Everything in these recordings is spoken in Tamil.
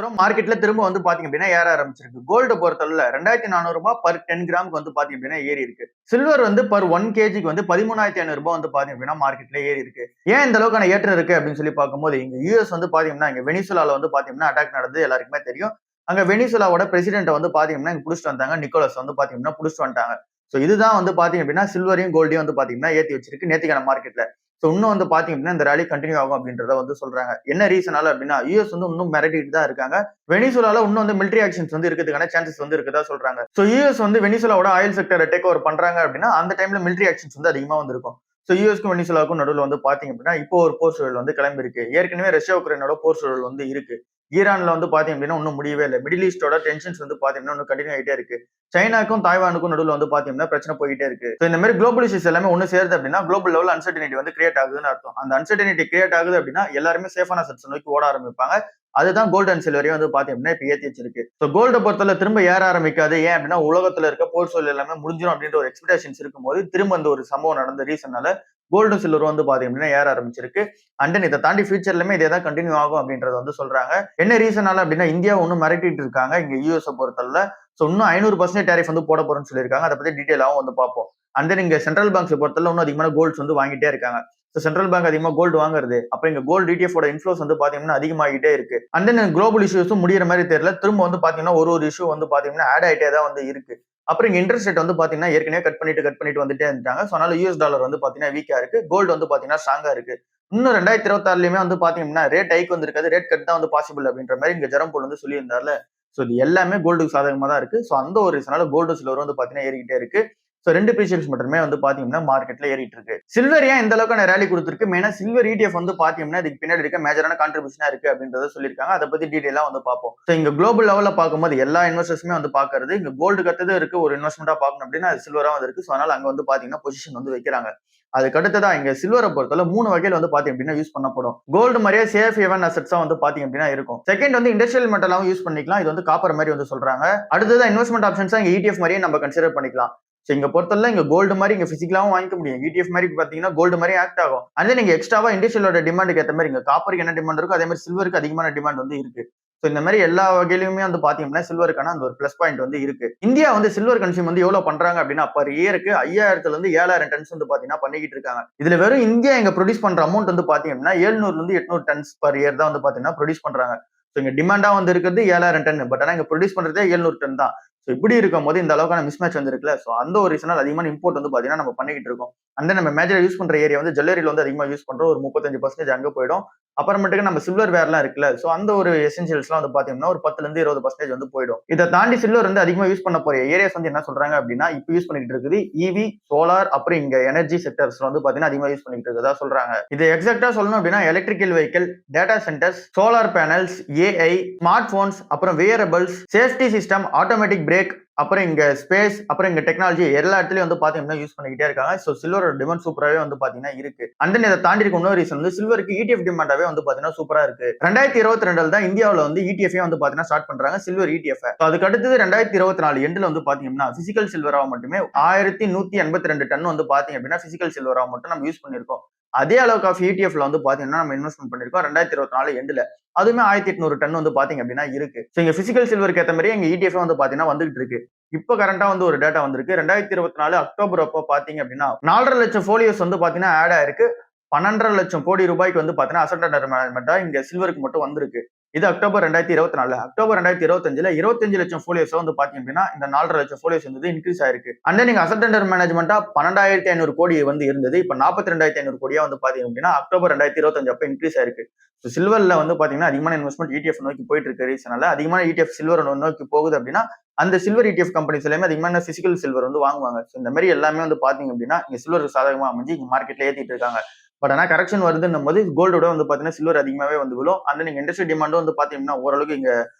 வரும் மார்க்கெட்ல திரும்ப வந்து பாத்தீங்க அப்படின்னா ஏற ஆரம்பிச்சிருக்கு. கோல்டு பொறுத்தளவுல ரூ. 2400 பர் 10 கிராமுக்கு வந்து பாத்தீங்க அப்படின்னா ஏறி இருக்கு. சில்வர் வந்து பர் 1 கேஜிக்கு வந்து ரூ. 13,500 வந்து பாத்தீங்க அப்படின்னா மார்க்கெட்ல ஏறி இருக்கு. ஏன் இந்த அளவுக்கான ஏற்றம் இருக்கு அப்படின்னு சொல்லி பார்க்கும்போது இங்க யுஎஸ் வந்து பாத்தீங்கன்னா இங்க வெனிசுலால வந்து பாத்தீங்கன்னா அட்டாக் நடந்தது எல்லாருக்குமே தெரியும். அங்க வெனிசுலாவோட பிரசிடென்ட் வந்து பாத்தீங்கன்னா இங்க புடிச்சிட்டு வந்தாங்க. நிக்கோலஸ் வந்து பாத்தீங்கன்னா புடிச்சிட்டு வந்துட்டாங்க. சோ இதுதான் வந்து பாத்தீங்க அப்படின்னா சில்வரையும் கோல்டையும் வந்து பாத்தீங்கன்னா ஏத்தி வச்சிருக்கு நேத்திக்கான மார்க்கெட்ல. சோ இன்னும் வந்து பாத்தீங்க அப்படின்னா இந்த ராலி கண்டினியூ ஆகும் அப்படின்றத வந்து சொல்றாங்க. என்ன ரீசனால அப்படின்னா யுஎஸ் வந்து இன்னும் மிரட்டிட்டு தான் இருக்காங்க. வெனிசுலால இன்னும் வந்து மிலிட்டரி ஆக்ஷன்ஸ் வந்து இருக்கிறதுக்கான சான்சஸ் வந்து இருக்கதா சொல்றாங்க. சோ யுஎஸ் வந்து வெனிசுலாவோட ஆயில் செக்டரை டேக் ஓவர் பண்றாங்க அப்படின்னா அந்த டைம்ல மிலிட்டரி ஆக்ஷன்ஸ் வந்து அதிகமா வந்து இருக்கும். சோ யுஎஸ்க்கும் வெனிசுலாவுக்கும் நடுவில் வந்து பாத்தீங்க அப்படின்னா இப்போ ஒரு போர் சூழல் வந்து கிளம்பி இருக்கு. ஏற்கனவே ரஷ்யா உக்ரைனோட போர் சூழல் வந்து இருக்கு. ஈரான்ல வந்து பாத்தீங்க அப்படின்னா இன்னும் முடியவே இல்லை. மிடில் ஈஸ்டோட டென்ஷன்ஸ் வந்து பாத்தீங்கன்னா இன்னும் கண்டினியூ ஆயிட்டே இருக்கு. சைனாக்கும் தாய்வானுக்கும் நடுவில் வந்து பாத்தீங்கன்னா பிரச்சனை போயிட்டே இருக்கு. இந்த மாதிரி குளோபல் இஷ்யூஸ் எல்லாமே ஒண்ணு சேருது அப்படின்னா குளோபல் லெவல் அன்சர்டனிட்டி வந்து கிரியேட் ஆகுதுன்னு அர்த்தம். அந்த அன்சர்டனிட்டி கிரியேட் ஆகுது அப்படின்னா எல்லாருமே சேஃபான அசெட்ஸ் நோக்கி ஓட ஆரம்பிப்பாங்க. அதுதான் கோல்டு அண்ட் சில்வரையும் வந்து பாத்தீங்க அப்படின்னா இப்ப ஏத்தி வச்சிருக்கு. ஸோ கோல்ட பொறுத்தல திரும்ப ஏற ஆரம்பிக்காது. ஏன் அப்படின்னா உலகத்துல இருக்க போர் சூழல் எல்லாமே முடிஞ்சிடும் அப்படின்ற ஒரு எக்ஸ்பெக்டேஷன்ஸ் இருக்கும்போது திரும்ப அந்த ஒரு சம்பவம் நடந்த ரீசனால கோல்டு சில்வரும் வந்து பாத்தீங்க அப்படின்னா ஏற ஆரம்பிச்சிருக்கு. அண்ட் தென் இதை தாண்டி ஃபியூச்சர்லயுமே இதே தான் கண்டினியூ ஆகும் அப்படின்றத வந்து சொல்றாங்க. என்ன ரீசனால அப்படின்னா இந்தியா ஒன்னும் மிரட்டிட்டு இருக்காங்க இங்க யூஎஸ் பொறுத்தல. சோ இன்னும் 500% டேரிஃப் வந்து போட போறோம்னு சொல்லியிருக்காங்க. அதை பத்தி டீடைலாவும் வந்து பார்ப்போம். அண்ட் தென் இங்க சென்ட்ரல் பேங்க்ஸ் பொறுத்தல இன்னும் அதிகமான கோல்ட்ஸ் வந்து வாங்கிட்டே இருக்காங்க. சென்ட்ரல் பேங்க் அதிகமா கோல்டு வாங்குறது அப்ப இங்க கோல்டு இடிஎஃப் இன்ஃப்ளோஸ் வந்து பாத்தீங்கன்னா அதிகமாகிட்டே இருக்கு. அண்ட் தென் குளோபல் இஷ்யூஸும் முடியற மாதிரி தெரியல. திரும்ப வந்து பாத்தீங்கன்னா ஒரு இஷ்யூ வந்து பாத்தீங்கன்னா ஆட் ஆயிட்டே தான் வந்து இருக்கு. அப்புறம் இங்க இன்ட்ரெஸ்ட் ரேட் வந்து பாத்தீங்கன்னா ஏற்கனவே கட் பண்ணிட்டு வந்துட்டே இருந்தாங்க. சோ அதனால யூஎஸ் டாலர் வந்து பாத்தீங்கன்னா வீக்கா இருக்கு. கோல்டு வந்து பாத்தீங்கன்னா ஸ்ட்ராங்கா இருக்கு. இன்னும் 2026லயுமே வந்து பாத்தீங்கன்னா ரேட் ஹைக் வந்து இருக்காது. ரேட் கட் தான் வந்து பாசிபிள் அப்படின்ற மாதிரி இங்க ஜெரம் போல் வந்து சொல்லியிருந்தாருல. சோ இது எல்லாமே கோல்டுக்கு சாதகமா தான் இருக்கு. சோ அந்த ஒரு ரீசனால கோல்டு சில்வர் வந்து பாத்தீங்கன்னா ஏறிக்கிட்டே இருக்கு. சோ 2 ப்ரீசியஸ் மட்டுமே வந்து பாத்தீங்கன்னா மார்க்கெட்ல ஏறிட்டு இருக்கு. சில்வர் ஏன் இந்த அளவுக்கான ரேலி கொடுத்திருக்கு? மெயினா சில்வர் ETF வந்து பாத்தீங்கன்னா இதுக்கு பின்னாடி இருக்க மேஜரான கான்ட்ரிபியூஷனா இருக்கு அப்படின்றத சொல்லியிருக்காங்க. அதை பத்தி டீடைலா வந்து பார்ப்போம். சோ இங்க குளோபல் லெவல்ல பார்க்கும்போது எல்லா இன்வெஸ்டர்ஸுமே வந்து பாக்குறது இங்க கோல்டு கத்தது இருக்கு ஒரு இன்வெஸ்ட்மெண்டா பார்க்கணும் அப்படின்னா அது சில்வரா வந்து இருக்கு. சோ அதனால அங்க வந்து பாத்தீங்கன்னா பொசிஷன் வந்து வைக்கிறாங்க. அதுக்கு அடுத்ததா இங்க சில்வரை பொறுத்தல 3 வகையில வந்து பாத்தீங்க அப்படின்னா யூஸ் பண்ணப்படும். கோல்டு மாதிரியே சேஃப் ஹேவன் அசெட்ஸா வந்து பாத்தீங்க அப்படின்னா இருக்கும். செகண்ட் வந்து இண்டஸ்ட்ரியல் மெட்டலாவும் யூஸ் பண்ணிக்கலாம். இது வந்து காப்பர் மாதிரி வந்து சொல்றாங்க. அடுத்ததா இன்வெஸ்ட்மெண்ட் ஆப்ஷன்ஸா இங்க ETF மாதிரியே நம்ம கன்சிடர் பண்ணிக்கலாம். இங்க பொறுத்தல இங்க கோல்டு மாதிரி இங்க பிசிக்கலாவும் வாங்கிக்க முடியும். ETF மாதிரி பாத்தீங்கன்னா கோல்டு மாதிரி ஆக்ட் ஆகும். அதே நீங்க எக்ஸ்ட்ராவா இண்டஸ்ட்ரியலோட டிமாண்டுக்கு ஏற்ற மாதிரி இங்க காப்பருக்கு என்ன டிமாண்ட் இருக்கோ அதே மாதிரி சில்வருக்கு அதிகமான டிமாண்ட் வந்து இருக்கு. சோ இந்த மாதிரி எல்லா வகையிலுமே வந்து பாத்தீங்கன்னா சில்வருக்கான அந்த ஒரு பிளஸ் பாயிண்ட் வந்து இருக்கு. இந்தியா வந்து சில்வர் கன்சியூம் வந்து எவ்வளவு பண்றாங்க அப்படின்னா பர் இயருக்கு 5000 இருந்து 7000 டன்ஸ் வந்து பாத்தீங்கன்னா பண்ணிக்கிட்டு இருக்காங்க. இதுல வெறும் இந்தியா இங்க ப்ரொடியூஸ் பண்ற அமௌண்ட் வந்து பாத்தீங்கன்னா 700 இருந்து 800 டன்ஸ் பர் இயர் தான் வந்து பாத்தீங்கன்னா ப்ரொடியூஸ் பண்றாங்க. சோ இங்க டிமாண்டா வந்து இருக்கிறது 7000 டன். பட் ஆனா இங்க ப்ரொடியூஸ் பண்றதே 700 டன் தான். சோ இப்படி இருக்கும் போது இந்த அளவுக்கான மிஸ்மேட்ச் வந்து இருக்குல்ல. சோ அந்த ஒரு ரீசனால் அதிகமான இம்போர்ட் வந்து பாத்தீங்கன்னா நம்ம பண்ணிக்கிட்டு இருக்கோம். அண்ட் நம்ம மேஜரா யூஸ் பண்ற ஏரியா வந்து ஜுவல்லரியில வந்து அதிகமா யூஸ் பண்றோம். ஒரு 35% அங்க போயிடும். அப்புறமேட்டுக்கு நம்ம சில்வர் வேர்லாம் இருக்குல்ல. சோ அந்த ஒரு எசென்சியல்ஸ்லாம் வந்து பாத்தீங்கன்னா ஒரு 10 இருந்து 20% வந்து போயிடும். இதை தாண்டி சில்வர் வந்து அதிகமா யூஸ் பண்ண போற ஏரியாஸ் வந்து என்ன சொல்றாங்க அப்படின்னா இப்ப யூஸ் பண்ணிட்டு இருக்குது EV, சோலார் அப்புறம் இங்க எனர்ஜி செக்டர்ஸ்ல வந்து பாத்தீங்கன்னா அதிகமா யூஸ் பண்ணிட்டு இருக்கதா சொல்றாங்க. இது எக்ஸாக்டா சொல்லணும் அப்படின்னா electrical vehicle, data centres, solar panels, AI, smart phones, அப்புறம் wearables, safety system, automatic break, அப்புறம் இங்க ஸ்பேஸ், அப்புறம் இங்க டெக்னாலஜி எல்லா இடத்துலயும் வந்து பாத்தீங்கன்னா யூஸ் பண்ணிக்கிட்டே இருக்காங்க. சோ சில்வரோட டிமாண்ட் சூப்பராவே வந்து பாத்தீங்கன்னா இருக்கு. அண்ட் தென் இதை தாண்டி இருக்க இன்னொரு ரீசன் வந்து சில்வருக்கு ETF டிமாண்டாவே வந்து பாத்தீங்கன்னா சூப்பரா இருக்கு. 2022 தான் இந்தியாவில வந்து ETF வந்து பாத்தீங்கன்னா ஸ்டார்ட் பண்றாங்க சில்வர் ETF. அதுக்கு அடுத்தது 2024 எண்ட்ல வந்து பாத்தீங்கன்னா பிசிக்கல் சில்வரா மட்டுமே 1182 டன் வந்து பாத்தீங்க அப்படின்னா பிசிக்கல் சில்வரா மட்டும் நம்ம யூஸ் பண்ணிருக்கோம். அதே அளவுக்கு ஆஃப் ETFல வந்து பாத்தீங்கன்னா நம்ம இன்வெஸ்ட்மெண்ட் பண்ணிருக்கோம் 2024 எண்ட்ல. அதுவுமே 1800 டன் வந்து பாத்தீங்க அப்படின்னா இருக்கு. சோ இங்க பிசிக்கல் சில்வருக்கு ஏத்த மாதிரி எங்க ETF வந்து பாத்தீங்கன்னா வந்துகிட்டு இருக்கு. இப்ப கரண்டா வந்து ஒரு டேட்டா வந்திருக்கு. 2024 அக்டோபர் அப்போ பாத்தீங்க அப்படின்னா 4.5 லட்சம் போலியோஸ் வந்து பாத்தீங்கன்னா ஆட் ஆயிருக்கு. 12.5 லட்சம் கோடி ரூபாய்க்கு வந்து பாத்தீங்கன்னா அசெட் அண்டர் மேனேஜ்மெண்டா இங்க சில்வருக்கு மட்டும் வந்திருக்கு. இது அக்டோபர் 2024. அக்டோபர் 2025ல 25 லட்சம் போலியோஸ் வந்து பாத்தீங்க அப்படின்னா இந்த 4.5 லட்சம் போலியோஸ் வந்து இன்க்ரீஸ் ஆயிருக்கு. அண்ட் நீங்க அசெட் அண்டர் மேனேஜ்மெண்டா 12,500 கோடி வந்து இருந்தது. இப்ப 42,500 கோடியா வந்து பாத்தீங்க அப்படின்னா அக்டோபர் 2025 அப்ப இன்க்ரீஸ் ஆயிருக்கு. சில்வர்ல வந்து பாத்தீங்கன்னா அதிகமான இன்வெஸ்ட்மெண்ட் ETF நோக்கி போயிட்டு இருக்க ரீசனால அதிகமான ETF சில்வர் நோக்கி போகுது அப்படின்னா அந்த சில்வர் ETF கம்பெனிஸ் எல்லாமே அதிகமான பிசிக்கல் சில்வர் வந்து வாங்குவாங்க. இந்த மாதிரி எல்லாமே வந்து பாத்தீங்க அப்படின்னா இங்க சில்வர் சாதகமா அமைஞ்சு மார்க்கெட்ல ஏத்திட்டு இருக்காங்க. பட் ஆனா கரெக்ஷன் வருதுன்னும் போது கோல்டோட வந்து பாத்தீங்கன்னா சில்வர் அதிகமாவே வந்து விழும். அந்த நீங்க இண்டஸ்ட்ரி டிமாண்டும் வந்து பாத்தீங்கன்னா ஓரளவுக்கு இங்க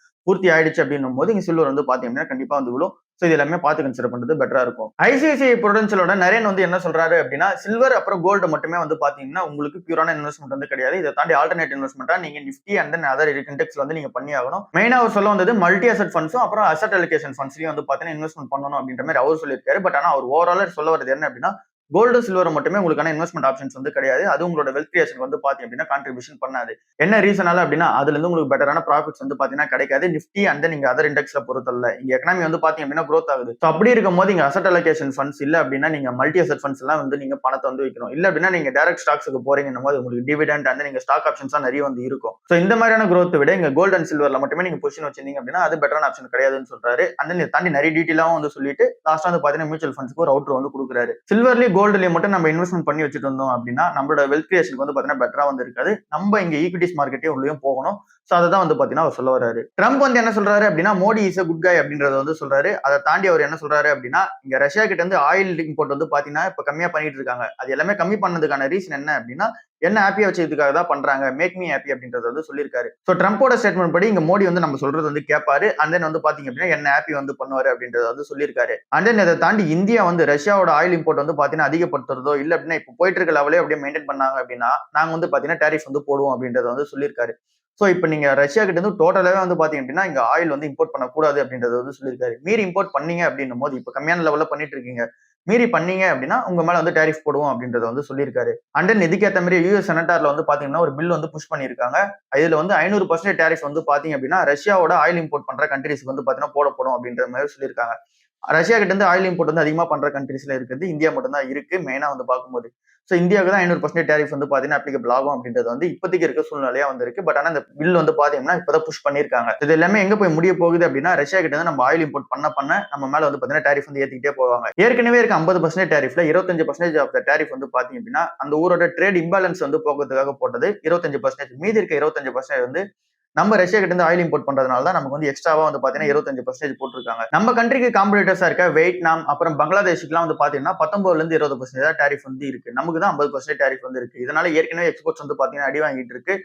பூர்த்தி ஆயிடுச்சு அப்படின்னும் போது இங்க சில்வர் வந்து பாத்தீங்கன்னா கண்டிப்பா வந்து விழும். சோ இது எல்லாமே பார்த்து கன்சிடர் பண்றது பெட்டரா இருக்கும். ஐசிஐசிஐ புரூடென்ஷியலோட நரேன் வந்து என்ன சொல்றாரு அப்படின்னா சில்வர் அப்புறம் கோல்டு மட்டுமே வந்து பாத்தீங்கன்னா உங்களுக்கு பியூரான இன்வெஸ்ட்மெண்ட் வந்து கிடையாது. இதை தாண்டி ஆல்டர்னேட் இன்வெஸ்ட்மெண்டா நீங்க நிஃப்டி அண்ட் தென் அதர் இண்டெக்ஸ்ல வந்து நீங்க பண்ணி ஆகணும். மெயினா அவர் சொல்ல வந்தது மல்டி அசெட் ஃபண்ட்ஸும் அப்புறம் அசெட் அலோகேஷன் ஃபண்ட்ஸ்லயும் வந்து பாத்தீங்கன்னா இன்வெஸ்ட்மெண்ட் பண்ணணும் அப்படின்ற மாதிரி அவர் சொல்லியிருக்காரு. பட் ஆனா அவர் ஓவரால் சொல்ல வரது என்ன அப்படின்னா கோல்டு சில்வர் மட்டுமே உங்களுக்கான இன்வெஸ்ட்மெண்ட் ஆப்ஷன்ஸ் வந்து கிடையாது. அது உங்களோட வெல்த் கிரியேஷன் வந்து பாத்தீங்க அப்படின்னா கான்ட்ரிபியூஷன் பண்ணாது. என்ன ரீசனால அப்படின்னா அதுல இருந்து உங்களுக்கு பெட்டரான ப்ராஃபிட்ஸ் வந்து பாத்தீங்கன்னா கிடைக்காது. நிஃப்டி அண்ட் நீங்க அதர் இண்டெக்ஸ்ல பொறுத்தல இங்க எக்கனாமி வந்து பாத்தீங்க அப்படின்னா growth ஆகுது. ஸோ அப்படி இருக்கும்போது இங்க அசட் அலோகேஷன் ஃபண்ட்ஸ் இல்ல அப்படின்னா நீங்க மல்டி அசட் ஃபண்ட்ஸ் எல்லாம் வந்து நீங்க பணத்தை வந்து வைக்கணும். இல்ல அப்படின்னா நீங்க டைரக்ட் ஸ்டாக்ஸ்க்கு போறீங்கன்னும் போது உங்களுக்கு டிவிடெண்ட் அண்ட் நீங்க ஸ்டாக் ஆப்ஷன்ஸ் நிறைய வந்து இருக்கும். ஸோ இந்த மாதிரியான growth விட இங்க கோல்ட் அண்ட் சில்வர்ல மட்டுமே நீங்க பொசிஷன் வச்சிருந்தீங்க அப்படின்னா அது பெட்டரான ஆப்ஷன் கிடையாதுன்னு சொல்றாரு. அண்ட் இதை தாண்டி நிறைய டீட்டெயிலாவும் வந்து சொல்லிட்டு லாஸ்டா வந்து பாத்தீங்கன்னா மியூச்சுவல் ஃபண்ட்ஸ்க்கு ஒரு அவுட்ரு வந்து கொடுக்குறாரு. சில்வர்லயும் கோல்டுலயும் மட்டும் நம்ம இன்வெஸ்ட்மெண்ட் பண்ணி வச்சுட்டு இருந்தோம் அப்படின்னா நம்மளோட வெல்த் கிரியேஷனுக்கு வந்து பாத்தீங்கன்னா பெட்டரா வந்து இருக்காது. நம்ம இங்க ஈக்விட்டிஸ் மார்க்கெட்டே உள்ளேயும் போகணும். சோ அதான் வந்து பாத்தீங்கன்னா அவர் சொல்ல வராரு. ட்ரம்ப் வந்து என்ன சொல்றாரு அப்படின்னா Modi is a good guy அப்படின்றத வந்து சொல்றாரு. அதை தாண்டி அவர் என்ன சொல்றாரு அப்படின்னா இங்க ரஷ்யா கிட்ட இருந்து ஆயில் இம்போர்ட் வந்து பாத்தீங்கன்னா இப்ப கம்மியா பண்ணிட்டு இருக்காங்க. அது எல்லாமே கம்மி பண்ணதுக்கான ரீசன் என்ன அப்படின்னா என்ன ஹாப்பியா வச்சதுக்காக தான் பண்றாங்க, மேக் மீ ஹாப்பி அப்படின்றத வந்து சொல்லியிருக்காரு. ஸோ ட்ரம்போட ஸ்டேட்மெண்ட் படி இங்க மோடி வந்து நம்ம சொல்றது வந்து கேட்பாரு. அண்ட் தென் வந்து பாத்தீங்க அப்படின்னா என்ன ஹாப்பி வந்து பண்ணுவாரு அப்படின்றத வந்து சொல்லியிருக்காரு. அண்ட் தென் இதை தாண்டி இந்தியா வந்து ரஷ்யாவோட ஆயில் இம்போர்ட் வந்து பாத்தீங்கன்னா அதிகப்படுத்துறதோ இல்ல அப்படின்னா இப்போ போயிட்டு இருக்க லெவலே அப்படியே மெயின்டைன் பண்ணாங்க அப்படின்னா நாங்க வந்து பாத்தீங்கன்னா டேரிஃப் வந்து போடுவோம் அப்படின்றத வந்து சொல்லியிருக்காரு. ஸோ இப்போ நீங்க ரஷ்யா கிட்ட இருந்து டோட்டலாவே வந்து பாத்தீங்க அப்படின்னா இங்க ஆயில் வந்து இம்போர்ட் பண்ணக்கூடாது அப்படின்றத வந்து சொல்லியிருக்காரு. மீறி இம்போர்ட் பண்ணீங்க அப்படின்னும் போது இப்போ கம்மியான லெவலில் பண்ணிட்டு இருக்கீங்க. மீறி பண்ணீங்க அப்படின்னா உங்க மேல வந்து டேரிஃப் போடுவோம் அப்படின்றத வந்து சொல்லியிருக்காரு. அண்ட் தென் இதுக்கேற்ற மாதிரி யூஎஸ் செனட்டார்ல வந்து பாத்தீங்கன்னா ஒரு பில் வந்து புஷ் பண்ணியிருக்காங்க. இதுல வந்து 500% டேரிஃப் வந்து பாத்தீங்க அப்படின்னா ரஷ்யாவோட ஆயில் இம்போர்ட் பண்ற கண்ட்ரீஸ்க்கு வந்து பாத்தீங்கன்னா போடப்படும் அப்படின்ற மாதிரி சொல்லியிருக்காங்க. ரஷ்யா கிட்ட இருந்து ஆயில் இம்போர்ட் வந்து அதிகமா பண்ற கண்ட்ரீஸ்ல இருக்குது இந்தியா மட்டும் தான் இருக்கு மெயினா வந்து பார்க்கும்போது. ஸோ இந்தியாவுக்கு தான் 500% டேரிஃப் வந்து பாத்தீங்கன்னா அப்ளிகபிள் ஆகும் அப்படின்றது வந்து இப்போதைக்கு இருக்க சூழ்நிலையா வந்து இருக்கு. பட் ஆனா இந்த பில் வந்து பாத்தீங்கன்னா இப்பதான் புஷ் பண்ணிருக்காங்க. இது எல்லாமே எங்க போய் முடிய போகுது அப்படின்னா ரஷ்யா கிட்ட இருந்து நம்ம ஆயில் இம்போர்ட் பண்ண நம்ம மேல வந்து பாத்தீங்கன்னா டேரிஃப் வந்து ஏத்திக்கிட்டே போவாங்க. ஏற்கனவே இருக்க 50% டேரிஃப்ல 25% ஆஃப் த டேரிஃப் வந்து பாத்தீங்க அப்படின்னா அந்த ஊரோட ட்ரேட் இம்பாலன்ஸ் வந்து போக்குறதுக்காக போட்டது 25%. மீதி இருக்க 25% வந்து நம்ம ரஷ்யா கிட்ட இருந்து ஆயில் இம்போர்ட் பண்றதுனால தான் நமக்கு வந்து எக்ஸ்ட்ராவா வந்து பாத்தீங்கன்னா 25% போட்டிருக்காங்க. நம்ம கண்ட்ரிக்கு காம்படிட்டர்ஸா இருக்க வியட்நாம் அப்புறம் பங்களாதேஷுக்குலாம் வந்து பாத்தீங்கன்னா 19% 20% டேரிஃப் வந்து இருக்கு. நமக்கு தான் 50% டேரிஃப் வந்து இருக்கு. இதனால ஏற்கனவே எக்ஸ்போர்ட்ஸ் வந்து பாத்தீங்கன்னா அடி வாங்கிட்டு இருக்கு.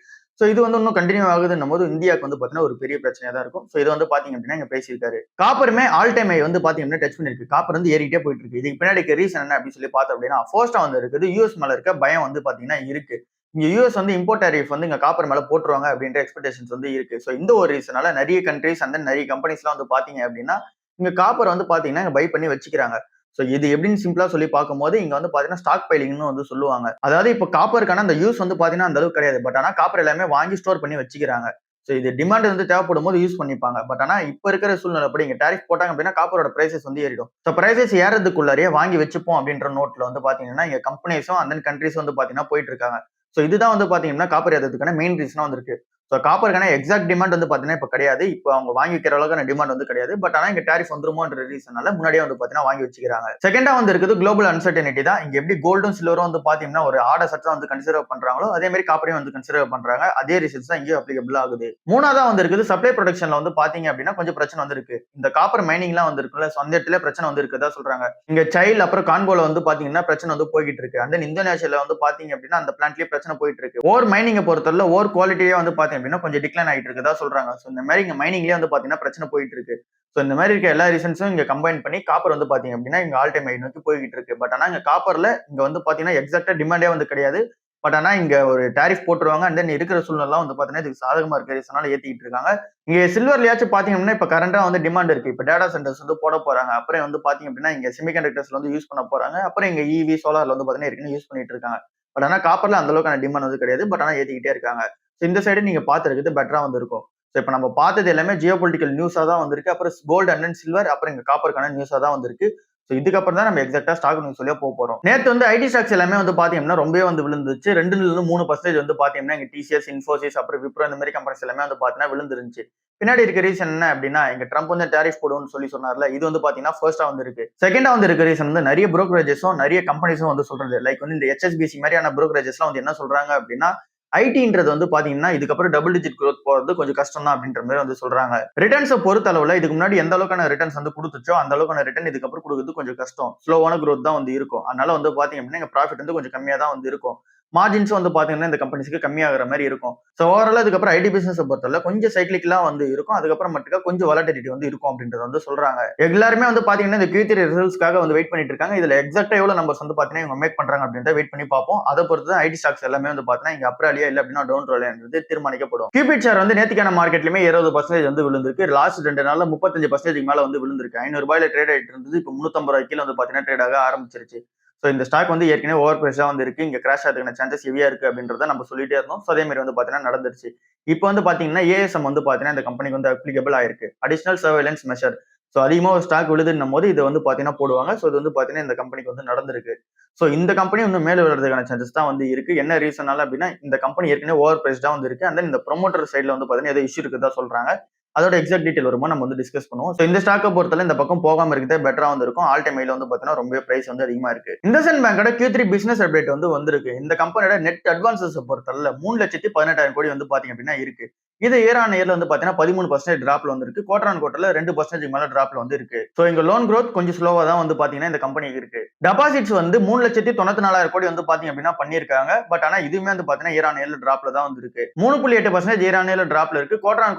சோ இது வந்து இன்னும் கண்டினியூ ஆகுதுன்னும் போது இந்தியாவுக்கு வந்து பாத்தீங்கன்னா ஒரு பெரிய பிரச்சனையா தான் இருக்கும். சோ இது வந்து பாத்தீங்க அப்படின்னா இங்க பேசியிருக்காரு. காப்பருமே ஆல் டைம் ஹை வந்து பாத்தீங்க அப்படின்னா டச் பண்ணிருக்கு. காப்பர் வந்து ஏறிட்டே போயிட்டு இருக்கு. இதுக்கு பின்னாடி ரீசன் என்ன அப்படின்னு சொல்லி பார்த்தோம் அப்படின்னா ஃபர்ஸ்டா வந்து இருக்குது யூஎஸ் மேல இருக்க பயம் வந்து பாத்தீங்கன்னா இருக்கு. இங்க யூஎஸ் வந்து இம்போர்ட் டேரிஃப் வந்து இங்க காப்பர் மேல போட்டுருவாங்க அப்படின்ற எக்ஸ்பெக்டேஷன்ஸ் வந்து இருக்கு. ஸோ இந்த ஒரு ரீசனால நிறைய கண்ட்ரீஸ் அந்த நிறைய கம்பெனிஸ்லாம் வந்து பாத்தீங்க அப்படின்னா இங்க காப்பர் வந்து பாத்தீங்கன்னா பை பண்ணி வச்சுக்கிறாங்க. ஸோ இது எப்படின்னு சிம்பிளா சொல்லி பார்க்கும்போது இங்க வந்து பாத்தீங்கன்னா ஸ்டாக் பைலிங்னு வந்து சொல்லுவாங்க. அதாவது இப்போ காப்பருக்கான அந்த யூஸ் வந்து பாத்தீங்கன்னா அந்த அளவுக்கு கிடையாது. பட் ஆனா காப்பர் எல்லாமே வாங்கி ஸ்டோர் பண்ணி வச்சுக்கிறாங்க. ஸோ இது டிமாண்ட் வந்து தேவைப்படும் போது யூஸ் பண்ணிப்பாங்க. பட் ஆனா இப்ப இருக்கிற சூழ்நிலைப்படி இங்க டேரிஃப் போட்டாங்க அப்படின்னா காப்பரோட பிரைசஸ் வந்து ஏறிடும். ஸோ பிரைசஸ் ஏறதுக்குள்ளாரியே வாங்கி வச்சுப்போம் அப்படின்ற நோட்ல வந்து பாத்தீங்கன்னா இங்க கம்பெனிஸும் அந்த கண்ட்ரீஸ் வந்து பாத்தீங்கன்னா போயிட்டு இருக்காங்க. ஸோ இதுதான் வந்து பாத்தீங்கன்னா காப்பர் ஏறதுக்கான மெயின் ரீசனா வந்து இருக்கு. ஸோ காப்பருக்கான எக்ஸாக்ட் டிமாண்ட் வந்து பாத்தீங்கன்னா இப்ப கிடையாது. இப்போ அவங்க வாங்கி வைக்கிற அளவுக்கான டிமாண்ட் வந்து கிடையாது. பட் ஆனா இங்க டேரிஃப் வந்துருமோன்ற ரீசனால முன்னாடியே வந்து பாத்தீங்கன்னா வாங்கி வச்சுக்கிறாங்க. செகண்டா வந்து இருக்குது குளோபல் அன்சர்டனிட்டி தான். இங்க எப்படி கோல்டும் சில்வரும் வந்து பாத்தீங்கன்னா ஒரு ஆர்ட் அசெட்ஸா வந்து கன்சிடர் பண்றாங்களோ அதே மாதிரி காப்பரையும் வந்து கன்சிடர் பண்றாங்க. அதே ரிசல்ட்ஸ் தான் இங்கேயும் அப்ளிகபிள் ஆகுது. மூணாவதா வந்து இருக்குது சப்ளை ப்ரொடக்ஷன்ல வந்து பாத்தீங்க அப்படின்னா கொஞ்சம் பிரச்சனை வந்து இருக்கு. இந்த காப்பர் மைனிங்லாம் வந்து இருக்குல்ல அந்த இடத்துல பிரச்சனை வந்து இருக்குதா சொல்றாங்க. இங்க சைல் அப்புறம் கான்கோல வந்து பாத்தீங்கன்னா பிரச்சனை வந்து போய்கிட்டு இருக்கு. அந்த இந்தோனேஷியால வந்து பாத்தீங்க அப்படின்னா அந்த பிளான்ட்லயே பிரச்சனை போயிட்டு இருக்கு. ஓர் மைனிங்கை பொறுத்தவரை ஓர் குவாலிட்டியே வந்து பாத்தீங்க அப்படின்னா கொஞ்சம் டிக்ளைன் ஆகிட்டு இருக்கதா சொல்றாங்க. ஸோ இந்த மாதிரி இங்க மைனிங்லயே வந்து பாத்தீங்கன்னா பிரச்சனை போயிட்டு இருக்கு. ஸோ இந்த மாதிரி இருக்க எல்லா ரீசன்ஸும் இங்க கம்பைன் பண்ணி காப்பர் வந்து பாத்தீங்க அப்படின்னா இங்க ஆல் டைம் ஹை நோக்கி போய்கிட்டு இருக்கு. பட் ஆனா இங்க காப்பர்ல இங்க வந்து பாத்தீங்கன்னா எக்ஸாக்டா டிமாண்டே வந்து கிடையாது. பட் ஆனா இங்க ஒரு டேரிஃப் போட்டுருவாங்க. அண்ட் தென் இருக்கிற சூழ்நிலை வந்து பாத்தீங்கன்னா இதுக்கு சாதகமா இருக்க ரீசனால ஏத்திக்கிட்டு இருக்காங்க. இங்க சில்வர்லயாச்சும் பாத்தீங்க அப்படின்னா இப்ப கரண்டா வந்து டிமாண்ட் இருக்கு. இப்ப டேட்டா சென்டர்ஸ் வந்து போட போறாங்க. அப்புறம் வந்து பாத்தீங்க அப்படின்னா இங்க செமிகண்டக்டர்ஸ்ல வந்து யூஸ் பண்ண போறாங்க. அப்புறம் இங்க இவி சோலார்ல வந்து பாத்தீங்கன்னா ஏற்கனவே யூஸ் பண்ணிட்டு இருக்காங்க. பட் ஆனா காப்பர்ல அந்த அளவுக்கான டிமாண்ட் வந்து கிடையாது. பட் ஆனா ஏத்திக்கிட்டே இருக்காங்க. இந்த சைடு நீங்க பாத்துருக்குது பெட்டரா வந்து இருக்கும். ஸோ இப்போ நம்ம பார்த்தது எல்லாமே ஜியோ பொலிட்டிக்கல் நியூஸா தான் வந்திருக்கு. அப்புறம் கோல்டு அண்ட் சில்வர் அப்புறம் இங்க காப்பருக்கான நியூஸா தான் வந்திருக்கு. ஸோ இதுக்கப்புறம் தான் நம்ம எக்ஸாக்டா ஸ்டாக் நியூஸ் சொல்லியா போறோம். நேற்று வந்து ஐடி ஸ்டாக்ஸ் எல்லாமே வந்து பாத்தீங்கன்னா ரொம்பவே வந்து விழுந்துச்சு. 2-3% வந்து பாத்தீங்கன்னா இங்க டிசிஎஸ், இன்ஃபோசிஸ் அப்புறம் விப்ரோ இந்த மாதிரி கம்பெனிஸ் எல்லாமே வந்து பாத்தீங்கன்னா விழுந்துருந்துச்சு. பின்னாடி இருக்க ரீசன் என்ன அப்படின்னா இங்க ட்ரம்ப் வந்து டேரிஃப் போடுவோம்னு சொல்லி சொன்னார்ல இது வந்து பாத்தீங்கன்னா ஃபர்ஸ்டா வந்து இருக்கு. செகண்டா வந்து இருக்க ரீசன் வந்து நிறைய புரோக்கரேஜஸும் நிறைய கம்பெனிஸும் வந்து சொல்றது லைக் வந்து இந்த HSBC மாதிரியான புரோக்கரேஜஸ்லாம் வந்து என்ன சொல்றாங்க அப்படின்னா ஐடின்றது வந்து பாத்தீங்கன்னா இதுக்கப்புறம் டபுள் டிஜிட் growth போறது கொஞ்சம் கஷ்டம் தான் அப்படின்ற மாதிரி வந்து சொல்றாங்க. ரிட்டர்ன்ஸை பொறுத்த அளவுல இதுக்கு முன்னாடி எந்த அளவுக்கான ரிட்டர்ன்ஸ் வந்து கொடுத்துச்சோ அந்த அளவுக்கான ரிட்டர்ன் இதுக்கப்புறம் கொடுக்குறது கொஞ்சம் கஷ்டம். ஸ்லோவான growth தான் வந்து இருக்கும். அதனால வந்து பாத்தீங்க அப்படின்னா எங்க ப்ராஃபிட் வந்து கொஞ்சம் கம்மியா தான் வந்து இருக்கும். மார்ஜின்ஸ் வந்து பாத்தீங்கன்னா இந்த கம்பெனிஸ்க்கு கம்மியாகிற மாதிரி இருக்கும். ஸோ ஓவரால் இதுக்கப்புறம் ஐடி பிசினஸ் பொறுத்தவரை கொஞ்சம் சைக்கிளிக்கலா வந்து இருக்கும். அதுக்கப்புறம் மட்டும் கொஞ்சம் வாலட்டிலிட்டி வந்து இருக்கும் அப்படின்றத வந்து சொல்றாங்க. எல்லாருமே வந்து பாத்தீங்கன்னா இந்த Q3 ரிசல்ட்ஸ்க்காக வந்து வெயிட் பண்ணிட்டு இருக்காங்க. இதுல எக்ஸாக்டா எவ்வளவு நம்பர்ஸ் வந்து பாத்தீங்கன்னா இவங்க மேக் பண்றாங்க அப்படின்றத வெயிட் பண்ணி பார்ப்போம். அதை பொறுத்து தான் ஐடி ஸ்டாக்ஸ் எல்லாமே வந்து பாத்தீங்கன்னா இங்க அப்ராலியா இல்ல அப்படின்னா டவுன் ரோலியான்றது தீர்மானிக்கப்படும். கியூபிட் ஷேர் வந்து நேத்திக்கான மார்க்கெட்லயுமே 20% வந்து விழுந்திருக்கு. லாஸ்ட் 2 நாள்ல 35% மேல வந்து விழுந்திருக்கு. 500 ரூபாயில ட்ரேட் ஆயிட்டு இருந்தது. இப்போ 350 ரூபாய் கீழே வந்து பாத்தீங்கன்னா ட்ரேட் ஆக ஆரம்பிச்சிருச்சு. ஸோ இந்த ஸ்டாக் வந்து ஏற்கனவே ஓவர் பிரைஸா வந்து இருக்கு. இங்க கிராஷ் ஆகிறதுக்கான சான்சஸ் ஹெவியா இருக்கு அப்படின்றத நம்ம சொல்லிட்டே இருந்தோம். ஸோ அதே மாதிரி வந்து பாத்தீங்கன்னா நடந்துருச்சு. இப்போ வந்து பாத்தீங்கன்னா ஏஎஸ்எம் வந்து பாத்தீங்கன்னா இந்த கம்பெனிக்கு வந்து அப்ளிகபிள் ஆயிருக்கு. Additional surveillance measure. ஸோ அதிகமா ஒரு ஸ்டாக் விழுதுன்னும் போது இதை வந்து பாத்தீங்கன்னா போடுவாங்க. ஸோ இது வந்து பாத்தீங்கன்னா இந்த கம்பெனிக்கு வந்து நடந்திருக்கு. ஸோ இந்த கம்பெனி இன்னும் மேல விழுறதுக்கான சான்சஸ் தான் வந்து இருக்கு. என்ன ரீசனால அப்படின்னா இந்த கம்பெனி ஏற்கனவே ஓவர் பிரைஸ்டா வந்து இருக்கு. அண்ட் தென் இந்த ப்ரொமோட்டர் சைட்ல வந்து பாத்தீங்கன்னா ஏதோ இஷ்யூ இருக்குதா சொல்றாங்க. அதோட எக்ஸாக்ட் டீடைல் வருமா நம்ம வந்து டிஸ்கஸ் பண்ணுவோம். ஸோ இந்த ஸ்டாக்கை பொறுத்தவரை இந்த பக்கம் போகாம இருக்கிறதே பெட்டரா வந்து இருக்கும். ஆல் டைம் ஹைல வந்து பாத்தீங்கன்னா ரொம்ப பிரைஸ் வந்து அதிகமா இருக்கு. இண்டஸ்இண்ட் பேங்கோட Q3 பிசினஸ் அப்டேட் வந்து வந்திருக்கு. இந்த கம்பெனியோட நெட் அட்வான்சஸ் பொறுத்தவரை 3,18,000 கோடி வந்து பாத்தீங்க அப்படின்னா இருக்கு. இது இயர் ஆன் இயர்ல வந்து பாத்தீங்கன்னா 13% டிராப்ல வந்து இருக்கு. குவார்டர் ஆன் குவார்டர்ல 2% மேல டிராப்ல வந்து இருக்கு. சோ இங்க லோன் growth கொஞ்சம் ஸ்லோவா தான் வந்து பாத்தீங்கன்னா இந்த கம்பெனிக்கு இருக்கு. டெபாசிட்ஸ் வந்து 3,94,000 கோடி வந்து பாத்தீங்க அப்படின்னா பண்ணிருக்காங்க. பட் ஆனா இதுவுமே வந்து பாத்தீங்கன்னா இயர் ஆன் இயர்ல டிராப்ல தான் வந்து இருக்கு. 3.8% இயர் ஆன் இயர்ல டிராப்ல இருக்கு. குவார்டர் ஆன்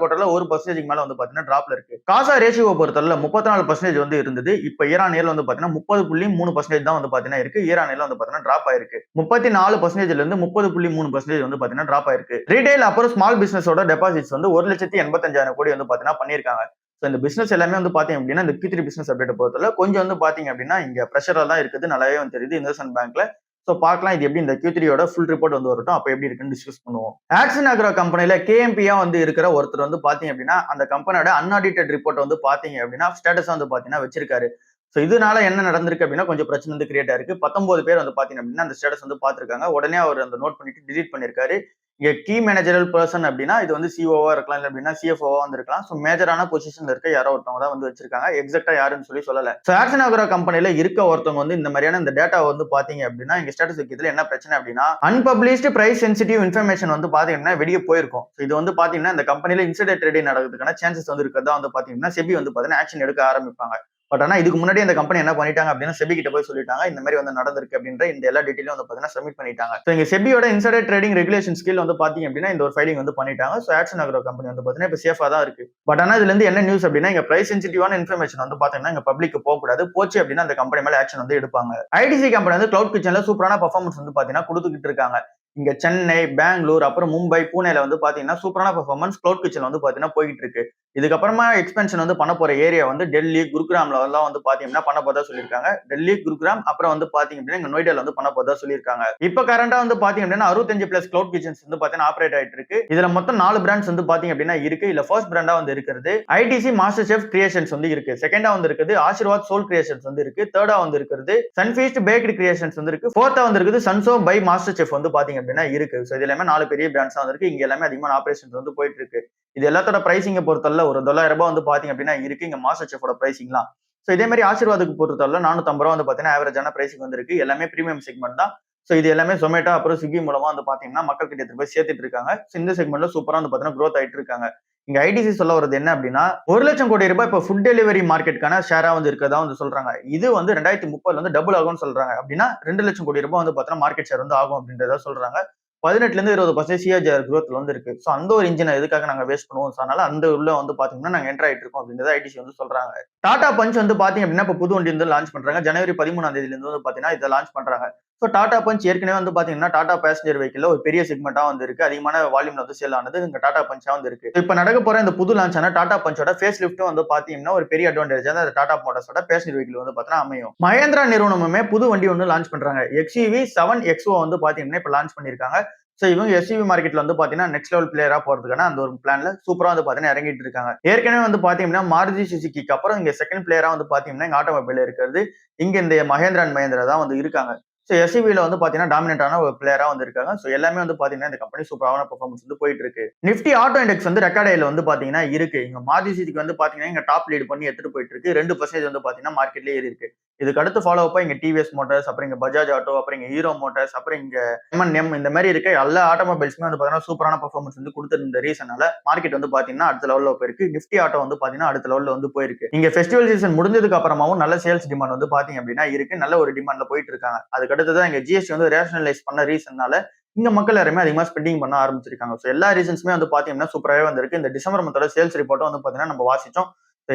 குவார்டர்ல 1% மேல வந்து பாத்தீங்கன்னா டிராப்ல இருக்கு. காசா ரேஷியோ பொறுத்தவரை 34% வந்து இருந்தது. இப்ப இயர் ஆன் இயர்ல வந்து பாத்தீங்கன்னா 30.3% தான் வந்து பாத்தீங்கன்னா இருக்கு. இயர் ஆன் இயர்ல வந்து பாத்தீங்கன்னா டிராப் ஆயிருக்கு. 34%ல இருந்து 30.3% வந்து பாத்தீங்கன்னா டிராப் ஆயிருக்கு. ரீட்டைல் அப்புறம் ஸ்மால் பிசினஸோட டெபாசிட்ஸ் வந்து 1,85,000 கோடி வந்து பாத்தீங்கன்னா பண்ணிருக்காங்க. சோ இந்த பிசினஸ் எல்லாமே வந்து பாத்தீங்க அப்படின்னா இந்த Q3 பிசினஸ் அப்டேட் பொறுத்தவரை கொஞ்சம் வந்து பாத்தீங்க அப்படின்னா இங்க பிரஷரா தான் இருக்குது. நல்லாவே வந்து தெரியுது இண்டஸ்இண்ட் பேங்க்ல. சோ பார்க்கலாம் இது எப்படி இந்த Q3யோட ஃபுல் ரிப்போர்ட் வந்து வரட்டும். அப்ப எப்படி இருக்குன்னு டிஸ்கஸ் பண்ணுவோம். ஆக்சின் அக்ரோ கம்பெனில KMP-யா வந்து இருக்கிற ஒருத்தர் வந்து பாத்தீங்க அப்படின்னா அந்த கம்பெனியோட அன்ஆடிட்டட் ரிப்போர்ட் வந்து பாத்தீங்க அப்படின்னா ஸ்டேட்டஸ் வந்து பாத்தீங்கன்னா வச்சிருக்காரு. சோ இதனால என்ன நடந்திருக்கு அப்படின்னா கொஞ்சம் பிரச்சனை வந்து கிரியேட் ஆயிருக்கு. 19 பேர் வந்து பாத்தீங்க அப்படின்னா அந்த ஸ்டேட்டஸ் வந்து பாத்துருக்காங்க. உடனே அவர் அந்த நோட் பண்ணிட்டு டிலீட் பண்ணிருக்காரு. இங்க கீ மேனேஜரல் பர்சன் அப்படின்னா இது வந்து சிஓவா இருக்கலாம் இல்ல அப்படின்னா சிஎஃப்ஓவா வந்து இருக்கலாம். சோ மேஜரான பொசிஷன்ல இருக்க யாரோ ஒருத்தவங்க தான் வந்து வச்சிருக்காங்க. எக்ஸாக்டா யாருன்னு சொல்லல. சோ ஆக்சின் அக்ரோ கம்பெனில இருக்க ஒருத்தவங்க வந்து இந்த மாதிரியான இந்த டேட்டா வந்து பாத்தீங்க அப்படின்னா இங்க ஸ்டேட்டஸ் வைக்கிறதுல என்ன பிரச்சனை அப்படின்னா அன்பப்ளிஷ்டு பிரைஸ் சென்சிட்டிவ் இன்ஃபர்மேஷன் வந்து பாத்தீங்கன்னா வெளியே போயிருக்கும். இது வந்து பாத்தீங்கன்னா இந்த கம்பெனில இன்சைடர் ட்ரேடிங் நடக்கிறதுக்கான சான்சஸ் வந்து இருக்கிறதா வந்து பாத்தீங்கன்னா செபி வந்து பாத்தீங்கன்னா ஆக்ஷன் எடுக்க ஆரம்பிப்பாங்க. பட் ஆனா இதுக்கு முன்னாடி அந்த கம்பெனி என்ன பண்ணிட்டாங்க அப்படின்னா செபி கிட்ட போய் சொல்லிட்டாங்க இந்த மாதிரி வந்து நடந்திருக்கு அப்படின்ற இந்த எல்லா டீடைலும் வந்து பாத்தீங்கன்னா சப்மிட் பண்ணிட்டாங்க. சோ இங்க செபியோட இன்சைடர் ட்ரேடிங் ரெகுலேஷன் ஸ்கில் வந்து பாத்தீங்க அப்படின்னா இந்த ஒரு ஃபைலிங் வந்து பண்ணிட்டாங்க. சோ ஆக்ஷன் அக்ரோ கம்பெனி வந்து பாத்தீங்கன்னா இப்ப சேஃபா தான் இருக்கு. பட் ஆனா இதுல இருந்து என்ன நியூஸ் அப்படின்னா இங்க பிரைஸ் சென்சிட்டிவான இன்ஃபர்மேஷன் வந்து பாத்தீங்கன்னா இங்க பப்ளிக் போக கூடாது. போச்சு அப்படின்னா அந்த கம்பெனி மேல ஆக்ஷன் வந்து எடுப்பாங்க. ஐடிசி கம்பெனி வந்து கிளவுட் கிச்சன்ல சூப்பரான பெர்ஃபார்மன்ஸ் வந்து பாத்தீங்கன்னா கொடுத்துக்கிட்டு இருக்காங்க. இங்க சென்னை, பெங்களூர், அப்புறம் மும்பை, பூனேல வந்து பாத்தீங்கன்னா சூப்பரான பெர்ஃபார்மன்ஸ் கிளவுட் கிச்சன் வந்து பாத்தீங்கன்னா போயிட்டு இருக்கு. இதுக்கப்புறமா எக்ஸ்பென்ஷன் வந்து பண்ண போற ஏரியா வந்து டெல்லி, குருகிராம்ல எல்லாம் வந்து பாத்தீங்கன்னா பண்ண போதா சொல்லியிருக்காங்க. டெல்லி, குருகிராம் அப்புறம் வந்து பாத்தீங்க அப்படின்னா இங்க நொய்டால வந்து பண்ண போதா சொல்லியிருக்காங்க. இப்ப கரண்டா வந்து பாத்தீங்க அப்படின்னா 65+ கிளவுட் கிச்சன்ஸ் வந்து பாத்தீங்கன்னா ஆப்ரேட் ஆயிட்டு இருக்கு. இதுல மொத்தம் 4 பிராண்ட்ஸ் வந்து பாத்தீங்க அப்படின்னா இருக்கு. இல்ல ஃபர்ஸ்ட் பிராண்டா வந்து இருக்கிறது ஐடிசி மாஸ்டர் செஃப் கிரியேஷன்ஸ் வந்து இருக்கு. செகண்டா வந்து இருக்குது ஆசீர்வாத் சோல் கிரியேஷன்ஸ் வந்து இருக்கு. தேர்டா வந்து இருக்கிறது சன்ஃபீஸ்ட் பேக்டு கிரியேஷன்ஸ் வந்து இருக்கு. ஃபோர்த்தா வந்து இருக்குது சன்சோ பை மாஸ்டர் செஃப் வந்து பாத்தீங்க அப்படின்னா இருக்கு. சோ இது எல்லாமே 4 பெரிய பிராண்ட்ஸா வந்து இருக்கு. இங்க எல்லாமே அதிகமான ஆபரேஷன்ஸ் வந்து போயிட்டு இருக்கு. இது எல்லாத்தோட பிரைசிங்க பொறுத்தவரை ஒரு $9,000 வந்து பாத்தீங்க அப்படின்னா இருக்கு இங்க மாஸ்டர் செஃபோட பிரைசிங்லாம். சோ இதே மாதிரி ஆசீர்வாதுக்கு பொறுத்தவரை 450 வந்து பாத்தீங்கன்னா ஆவரேஜான பிரைசிங் வந்து இருக்கு. எல்லாமே பிரீமியம் செக்மெண்ட் தான். சோ இது எல்லாமே Zomato அப்புறம் ஸ்விக்கி மூலமா வந்து பாத்தீங்கன்னா மக்கள் கிட்ட எடுத்து போய் சேர்த்துட்டு இருக்காங்க. இந்த செக்மெண்ட்ல சூப்பரா வந்து பாத்தீங்கன்னா growth ஆயிட்டு இருக்காங்க. இங்க ஐடிசி சொல்ல வரது என்ன அப்படின்னா 1,00,000 கோடி ரூபாய் இப்ப ஃபுட் டெலிவரி மார்க்கெட்டுக்கான ஷேரா வந்து இருக்கதா வந்து சொல்றாங்க. இது வந்து 2030 வந்து டபுள் ஆகும்னு சொல்றாங்க. அப்படின்னா 2,00,000 கோடி ரூபாய் வந்து பாத்தீங்கன்னா மார்க்கெட் ஷேர் வந்து ஆகும் அப்படின்றத சொல்றாங்க. 18ல இருந்து 20% சிஏஜிஆர் growth வந்து இருக்கு. சோ அந்த ஒரு இன்ஜினை எதுக்காக நாங்க வேஸ்ட் பண்ணுவோம். சோ அதனால அந்த உள்ள வந்து பாத்தீங்கன்னா நாங்க என்டர் ஆயிட்டு இருக்கோம் அப்படின்றத ஐடிசி வந்து சொல்றாங்க. டாடா பஞ்ச் வந்து பாத்தீங்க அப்படின்னா இப்ப புது வண்டி வந்து லான்ச் பண்றாங்க. ஜனவரி 13ஆம் தேதியில இருந்து வந்து பாத்தீங்கன்னா இதை லான்ச் பண்றாங்க. சோ டாடா பஞ்ச் ஏற்கனவே வந்து பாத்தீங்கன்னா டாடா பேசஞ்சர் வெஹிக்கிள் ஒரு பெரிய செக்மெண்டா வந்து இருக்கு. அதிகமான வால்யூம்ல வந்து சேல் ஆனது இங்க டாடா பஞ்சா வந்து இருக்கு. இப்ப நடக்க போற இந்த புது லான்ச் ஆன டாடா பஞ்சோட ஃபேஸ் லிஃப்ட்டும் வந்து பாத்தீங்கன்னா ஒரு பெரிய அட்வான்டேஜ் அந்த டாடா மோட்டார்ஸோட பேசஞ்சர் வெஹிக்கிள் வந்து பாத்தீங்கன்னா அமையும். மஹேந்திரா நிறுவனமுமே புது வண்டி ஒன்று லான்ச் பண்றாங்க. XUV 7XO வந்து பாத்தீங்கன்னா இப்ப லான்ச் பண்ணிருக்காங்க. சோ இவங்க எஸ்யூவி மார்க்கெட்ல வந்து பாத்தீங்கன்னா நெக்ஸ்ட் லெவல் பிளேயரா போறதுக்கான அந்த ஒரு பிளான்ல சூப்பரா வந்து பாத்தீங்கன்னா இறங்கிட்டு இருக்காங்க. ஏற்கனவே வந்து பாத்தீங்கன்னா மாருதி சுசுகிக்கு அப்புறம் இங்க செகண்ட் பிளேயரா வந்து பாத்தீங்கன்னா இங்க ஆட்டோமொபைல் இருக்கிறது இங்க இந்த மஹேந்திரா அண்ட் மஹேந்திரா தான் வந்து இருக்காங்க. சோ எஸ்யூவில வந்து பாத்தீங்கன்னா டாமினேட்டான ஒரு பிளேயரா வந்து இருக்காங்க. சோ எல்லாமே வந்து பாத்தீங்கன்னா இந்த கம்பெனி சூப்பரான பெர்ஃபார்மன்ஸ் வந்து போயிட்டு இருக்கு. நிப்டி ஆட்டோ இண்டெக்ஸ் வந்து ரெக்கார்ட் ஹைல வந்து பாத்தீங்கன்னா இருக்கு. இங்க மாருதி சுசுகி வந்து பாத்தீங்கன்னா இங்க டாப் லீட் பண்ணி எடுத்துட்டு போயிட்டு இருக்கு. 2% வந்து பாத்தீங்கன்னா மார்க்கெட்லயே ஏறி இருக்கு. இதுக்கு அடுத்து ஃபாலோ அப்பா இங்க டிவிஎஸ் மோட்டார்ஸ், அப்புறம் இங்க பஜாஜ் ஆட்டோ, அப்புறம் இங்க ஹீரோ மோட்டார்ஸ், அப்புறம் இங்க M&M இந்த மாதிரி இருக்க எல்லா ஆட்டோமொபைல்ஸ்மே வந்து பாத்தீங்கன்னா சூப்பரான பெர்ஃபார்மன்ஸ் வந்து கொடுத்திருந்த ரீசனால மார்க்கெட் வந்து பாத்தீங்கன்னா அடுத்த லெவல்ல போயிருக்கு. நிப்டி ஆட்டோ வந்து பாத்தீங்கன்னா அடுத்த லெவல்ல வந்து போயிருக்கு. இங்க ஃபெஸ்டிவல் சீசன் முடிஞ்சதுக்கு அப்புறமாவும் நல்ல சேல்ஸ் டிமாண்ட் வந்து பாத்தீங்க அப்படின்னா இருக்கு. நல்ல ஒரு டிமாண்ட்ல போயிட்டு இருக்காங்க. அதுக்கு அடுத்ததான் இங்க ஜிஎஸ்டி வந்து ரேஷனலைஸ் பண்ண ரீசனால இங்க மக்கள் எல்லாருமே அதிகமா ஸ்பெண்டிங் பண்ண ஆரம்பிச்சிருக்காங்க. சோ எல்லா ரீசன்ஸுமே வந்து பாத்தீங்கன்னா சூப்பராகவே வந்திருக்கு. இந்த டிசம்பர் மந்தோட சேல்ஸ் ரிப்போர்ட்டும் வந்து பாத்தீங்கன்னா நம்ம வாசிச்சோம்.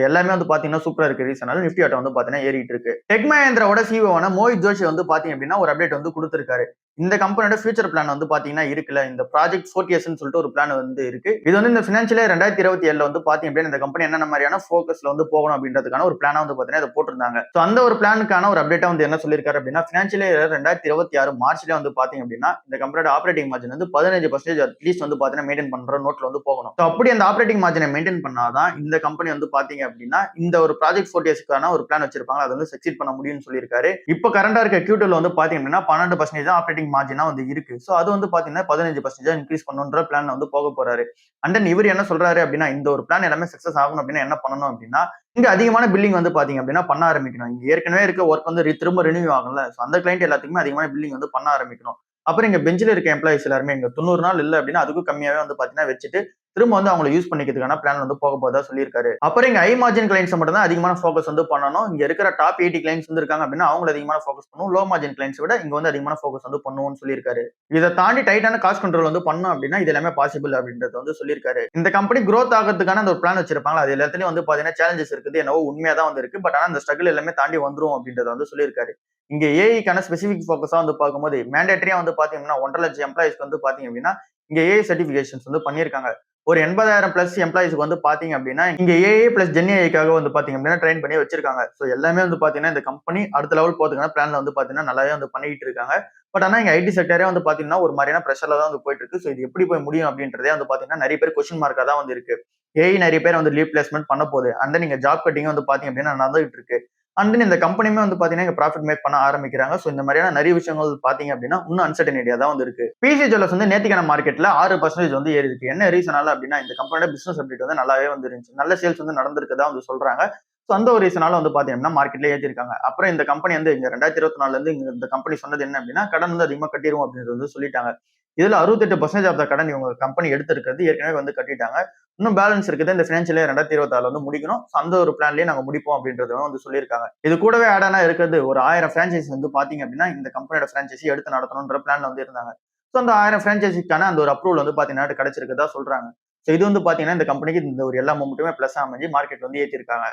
எல்லாமே வந்து பாத்தீங்கன்னா சூப்பரா இருக்கு ரீசனால நிஃப்டி ஆட்டோ வந்து பாத்தீங்கன்னா ஏறிட்டு இருக்கு. டெக் மஹேந்திராவோட சிஓவான மோஹித் ஜோஷி வந்து பாத்தீங்க அப்படின்னா ஒரு அப்டேட் வந்து கொடுத்திருக்காரு. இந்த கம்பெனியோட ஃபியூச்சர் பிளான் வந்து பாத்தீங்கன்னா இருக்குல்ல, இந்த ப்ராஜெக்ட் 4S சொல்லிட்டு ஒரு பிளான் வந்து இருக்கு. இது வந்து இந்த பினான்சியல் 2027 வந்து பாத்தீங்க அப்படின்னா இந்த கம்பெனி என்னென்ன மாதிரியான ஃபோக்கஸ்ல வந்து போகணும் அப்படின்றதுக்கான ஒரு பிளானா வந்து பாத்தீங்கன்னா இதை போட்டிருந்தாங்க. சோ அந்த ஒரு பிளானுக்கான ஒரு அப்டேட்டா வந்து என்ன சொல்லியிருக்காரு அப்படின்னா பினான்சியல் 2026 மார்ச்ல வந்து பாத்தீங்க அப்படின்னா இந்த கம்பெனியோட ஆப்பரேட்டிங் மார்ஜின் வந்து 15% அட்லீஸ்ட் வந்து பாத்தீங்கன்னா மெயின்டைன் பண்ற நோட்ல வந்து போகணும். சோ அப்படி அந்த ஆப்பரேட்டிங் மார்ஜினை மெயின்டைன் பண்ணாதான் இந்த கம்பெனி வந்து பாத்தீங்க அப்படின்னா இந்த ஒரு ப்ராஜெக்ட் 4Sக்கான ஒரு பிளான் வச்சிருப்பாங்க, அதை வந்து சக்சீட் பண்ண முடியும்னு சொல்லியிருக்காரு. இப்போ கரண்டா இருக்க Q2 வந்து பாத்தீங்க அப்படின்னா 12% ஆப்பரேட்டிங் மார்ஜினா வந்து இருக்கு. சோ அது வந்து பாத்தீங்கன்னா 15% இன்க்ரீஸ் பண்ணுன்ற பிளான் வந்து போக போறாரு. அண்ட் தென் இவர் என்ன சொல்றாரு அப்படின்னா இந்த ஒரு பிளான் எல்லாமே சக்சஸ் ஆகணும் அப்படின்னா என்ன பண்ணணும் அப்படின்னா இங்க அதிகமான பில்லிங் வந்து பாத்தீங்க அப்படின்னா பண்ண ஆரம்பிக்கணும். இங்க ஏற்கனவே இருக்க ஒர்க் வந்து திரும்ப ரினியூ ஆகும்ல, அந்த கிளைண்ட் எல்லாத்துக்குமே அதிகமான பில்லிங் வந்து பண்ண ஆரம்பிக்கணும். அப்புறம் இங்க பெஞ்சில் இருக்க எம்ப்ளாயிஸ் எல்லாருமே இங்க 90 நாள் இல்ல அப்படின்னா அதுக்கும் கம்மியாவே வந்து பாத்தீங்கன்னா வச்சுட்டு திரும்ப வந்து அவங்களை யூஸ் பண்ணிக்கிறதுக்கான பிளான் வந்து போக போதா சொல்லியிருக்காரு. அப்புறம் இங்க ஹை மார்ஜின் கிளைண்ட்ஸ் மட்டும் தான் அதிகமான ஃபோக்கஸ் வந்து பண்ணணும். இங்க இருக்கிற டாப் 80 கிளைண்ட்ஸ் வந்து இருக்காங்க அப்படின்னா அவங்களை அதிகமான ஃபோக்கஸ் பண்ணும். லோ மார்ஜின் கிளைண்ட்ஸ் விட இங்க வந்து அதிகமான ஃபோக்கஸ் வந்து பண்ணுவோம்னு சொல்லியிருக்காரு. இதை தாண்டி டைட்டான காஸ்ட் கண்ட்ரோல் வந்து பண்ணும் அப்படின்னா இது எல்லாமே பாசிபிள் அப்படின்றது வந்து சொல்லியிருக்காரு. இந்த கம்பெனி growth ஆகிறதுக்கான அந்த ஒரு பிளான் வச்சிருப்பாங்க, அது எல்லாத்துலயும் வந்து பாத்தீங்கன்னா சேலஞ்சஸ் இருக்குது, என்னவோ உண்மையா தான் வந்து இருக்கு. பட் ஆனா அந்த ஸ்ட்ரகிள் எல்லாமே தாண்டி வந்துரும் அப்படின்றத வந்து சொல்லியிருக்காரு. இங்க ஏஐக்கான ஸ்பெசிபிக் ஃபோக்கஸா வந்து பார்க்கும்போது மேண்டேட்டரியா வந்து பாத்தீங்கன்னா 1.5 லட்சம் எம்ப்ளாயிஸ்க்கு வந்து பாத்தீங்க அப்படின்னா இங்க ஏஐ சர்டிபிகேஷன்ஸ் வந்து பண்ணியிருக்காங்க. ஒரு 80,000 பிளஸ் எம்ப்ளாயிஸ்க்கு வந்து பாத்தீங்க அப்படின்னா இங்க ஏஐ பிளஸ் ஜென் ஏஐக்காக வந்து பாத்தீங்க அப்படின்னா ட்ரெயின் பண்ணி வச்சிருக்காங்க. ஸோ எல்லாமே வந்து பாத்தீங்கன்னா இந்த கம்பெனி அடுத்த லெவல் போறதுக்கான பிளான்ல வந்து பாத்தீங்கன்னா நல்லாவே வந்து பண்ணிட்டு இருக்காங்க. பட் ஆனா இங்க ஐடி செக்டரே வந்து பாத்தீங்கன்னா ஒரு மாதிரியான பிரஷர்ல தான் வந்து போயிட்டு இருக்கு. ஸோ இது எப்படி போய் முடியும் அப்படின்றதே வந்து பாத்தீங்கன்னா நிறைய பேர் கொஸ்டின் மார்க்கா தான் வந்து இருக்கு. ஏஐ நிறைய பேர் வந்து லீவ் பிளேஸ்மெண்ட் பண்ண போகுது, அந்த நீங்க ஜாப் கட்டிங் வந்து பாத்தீங்க அப்படின்னா நடந்துகிட்டு இருக்கு. அண்ட் இந்த கம்பெனியுமே வந்து பாத்தீங்கன்னா இங்க ப்ராஃபிட் மேக் பண்ண ஆரம்பிக்கிறாங்க. சோ இந்த மாதிரியான நிறைய விஷயங்கள் பாத்தீங்க அப்படின்னா இன்னும் அன்சர்டனிட்டியா தான் வந்து இருக்கு. பிசி ஜுவல்லர்ஸ் வந்து நேத்திக்கான மார்க்கெட்ல 6% வந்து ஏறி இருக்கு. என்ன ரீசனால அப்படின்னா இந்த கம்பெனியோட பிசினஸ் அப்டேட் வந்து நல்லாவே வந்து இருந்துச்சு, நல்ல சேல்ஸ் வந்து நடந்திருக்கதா வந்து சொல்றாங்க. சோ அந்த ஒரு ரீசனால வந்து பாத்தீங்கன்னா மார்க்கெட்ல ஏற்றிருக்காங்க. அப்புறம் இந்த கம்பெனி வந்து இங்க 2024 இருந்து இந்த கம்பெனி சொன்னது என்ன அப்படின்னா கடன் வந்து அதிகமா கட்டிரும் அப்படின்றது வந்து சொல்லிட்டாங்க. இதுல 68% ஆஃப் த கடன் இவங்க கம்பெனி எடுத்திருக்கிறது ஏற்கனவே வந்து கட்டிட்டாங்க. இன்னும் பேலன்ஸ் இருக்குது, இந்த பினான்சியல் 2026 வந்து முடிக்கணும். அந்த ஒரு பிளான்லயே நாங்க முடிப்போம் அப்படின்றத வந்து சொல்லியிருக்காங்க. இது கூடவே ஆட் ஆனா இருக்கிறது ஒரு 1000 பிரான்சைஸ் வந்து பாத்தீங்க அப்படின்னா இந்த கம்பெனியோட பிரான்சைசி எடுத்து நடத்தணும்ன்ற பிளான்ல வந்து இருந்தாங்க. சோ அந்த 1000 பிரான்சைசிக்கான அந்த ஒரு அப்ரூவல் வந்து பாத்தீங்கன்னா கிடைச்சிருக்கதா சொல்றாங்க. சோ இது வந்து பாத்தீங்கன்னா இந்த கம்பெனிக்கு இந்த ஒரு எல்லா மூமெண்ட்டுமே பிளஸ் அமைஞ்சு மார்க்கெட் வந்து ஏற்றிருக்காங்க.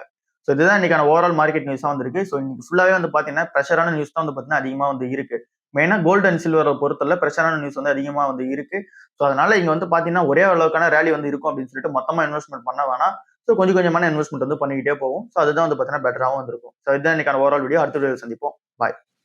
சோ இதுதான் இன்னைக்கான ஓவரால் மார்க்கெட் நியூஸா வந்திருக்கு. சோ இன்னைக்கு ஃபுல்லாவே வந்து பாத்தீங்கன்னா பிரஷரான நியூஸ் தான் வந்து பாத்தீங்கன்னா அதிகமா வந்து இருக்கு. மெயினா கோல்டு அண்ட் சில்வரை பொறுத்தல பிரஷரான நியூஸ் வந்து அதிகமா வந்து இருக்கு. சோ அதனால இங்க வந்து பாத்தீங்கன்னா ஒரே அளவுக்கான ரேலி வந்து இருக்கும் அப்படின்னு சொல்லிட்டு மொத்தமா இன்வெஸ்ட்மெண்ட் பண்ண வேணாம். சோ கொஞ்சம் கொஞ்சமான இன்வெஸ்ட்மெண்ட் வந்து பண்ணிக்கிட்டே போகும். சோ அதுதான் வந்து பாத்தீங்கன்னா பெட்டராவும் இருந்திருக்கும். சோ இதுதான் இன்னைக்கான ஓவரால் வீடியோ. அடுத்த வீடியோல சந்திப்போம். பாய்.